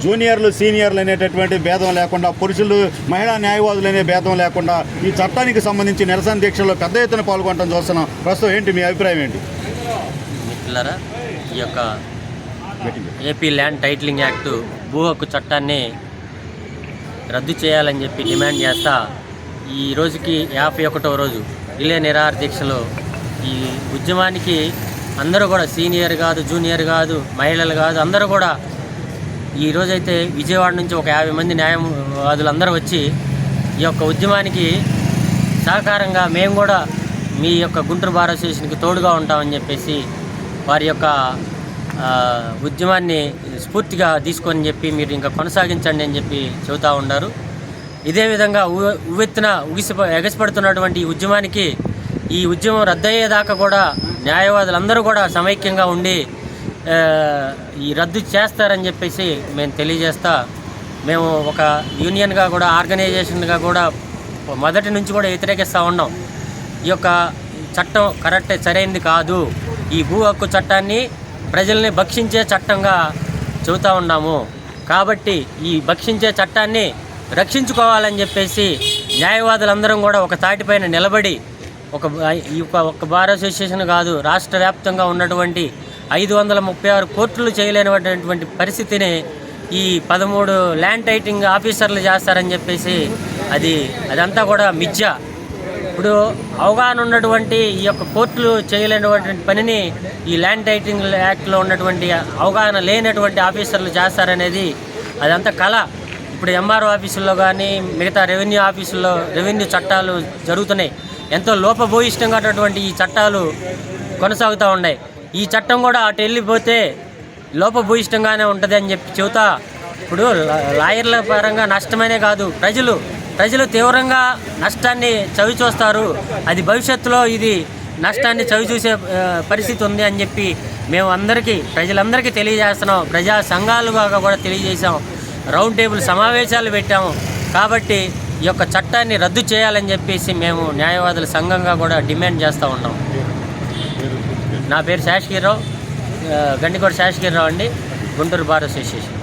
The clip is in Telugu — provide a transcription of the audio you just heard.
జూనియర్లు సీనియర్లు అనేటటువంటి భేదం లేకుండా, పురుషులు మహిళా న్యాయవాదులు అనే భేదం లేకుండా ఈ చట్టానికి సంబంధించి నిరసన దీక్షల్లో పెద్ద ఎత్తున పాల్గొనడం చూస్తున్నాం. ప్రస్తుతం ఏంటి మీ అభిప్రాయం ఏంటి? మిత్రులారా, ఈ యొక్క ఏపీ ల్యాండ్ టైటిలింగ్ యాక్టు భూ హక్కు చట్టాన్ని రద్దు చేయాలని చెప్పి డిమాండ్ చేస్తా ఈ రోజుకి 51వ రోజు రిలే నిరాహార దీక్షలో ఈ ఉద్యమానికి అందరూ కూడా సీనియర్ కాదు, జూనియర్ కాదు, మహిళలు కాదు, అందరూ కూడా ఈరోజైతే విజయవాడ నుంచి ఒక 50 మంది న్యాయవాదులందరూ వచ్చి ఈ యొక్క ఉద్యమానికి సహకారంగా మేము కూడా మీ యొక్క గుంటూరు బార్ అసోసియేషన్కి తోడుగా ఉంటామని చెప్పేసి వారి యొక్క ఉద్యమాన్ని స్ఫూర్తిగా తీసుకొని చెప్పి మీరు ఇంకా కొనసాగించండి అని చెప్పి చెబుతూ ఉన్నారు. ఇదే విధంగా ఉవ్వెత్తున ఎగసిపడుతున్నటువంటి ఈ ఉద్యమానికి, ఈ ఉద్యమం రద్దయ్యేదాకా కూడా న్యాయవాదులందరూ కూడా సమైక్యంగా ఉండి ఈ రద్దు చేస్తారని చెప్పేసి మేము తెలియజేస్తా, మేము ఒక యూనియన్గా కూడా, ఆర్గనైజేషన్గా కూడా మొదటి నుంచి కూడా వ్యతిరేకిస్తూ ఉన్నాం. ఈ యొక్క చట్టం కరెక్ట్, సరైనది కాదు. ఈ భూ హక్కు చట్టాన్ని ప్రజల్ని భక్షించే చట్టంగా చెబుతూ ఉన్నాము. కాబట్టి ఈ భక్షించే చట్టాన్ని రక్షించుకోవాలని చెప్పేసి న్యాయవాదులందరం కూడా ఒక తాటిపైన నిలబడి ఒక బార్ అసోసియేషన్ కాదు, రాష్ట్ర వ్యాప్తంగా ఉన్నటువంటి 536 కోర్టులు చేయలేనటువంటి పరిస్థితిని ఈ 13 ల్యాండ్ టైటింగ్ ఆఫీసర్లు చేస్తారని చెప్పేసి అదంతా కూడా మిథ్య. ఇప్పుడు అవగాహన ఉన్నటువంటి ఈ యొక్క కోర్టులు చేయలేనటువంటి పనిని ఈ ల్యాండ్ టైటింగ్ యాక్ట్లో ఉన్నటువంటి అవగాహన లేనటువంటి ఆఫీసర్లు చేస్తారనేది అదంతా కళ. ఇప్పుడు ఎంఆర్ఓ ఆఫీసుల్లో కానీ, మిగతా రెవెన్యూ ఆఫీసుల్లో రెవెన్యూ చట్టాలు జరుగుతున్నాయి. ఎంతో లోపభూయిష్టంగా ఈ చట్టాలు కొనసాగుతూ ఉన్నాయి. ఈ చట్టం కూడా అటు వెళ్ళిపోతే లోపభూయిష్టంగానే ఉంటుంది అని చెప్పి చెబుతా. ఇప్పుడు లాయర్ల పరంగా నష్టమనే కాదు, ప్రజలు తీవ్రంగా నష్టాన్ని చవిచూస్తారు. అది భవిష్యత్తులో ఇది నష్టాన్ని చవిచూసే పరిస్థితి ఉంది అని చెప్పి మేము ప్రజలందరికీ తెలియజేస్తున్నాం. ప్రజా సంఘాలుగా కూడా తెలియజేసాం. రౌండ్ టేబుల్ సమావేశాలు పెట్టాము. కాబట్టి ఈ యొక్క చట్టాన్ని రద్దు చేయాలని చెప్పేసి మేము న్యాయవాదుల సంఘంగా కూడా డిమాండ్ చేస్తూ ఉన్నాం. నా పేరు శేషగిరిరావు, గండికోట శేషగిరిరావు అండి, గుంటూరు బార్ అసోసియేషన్.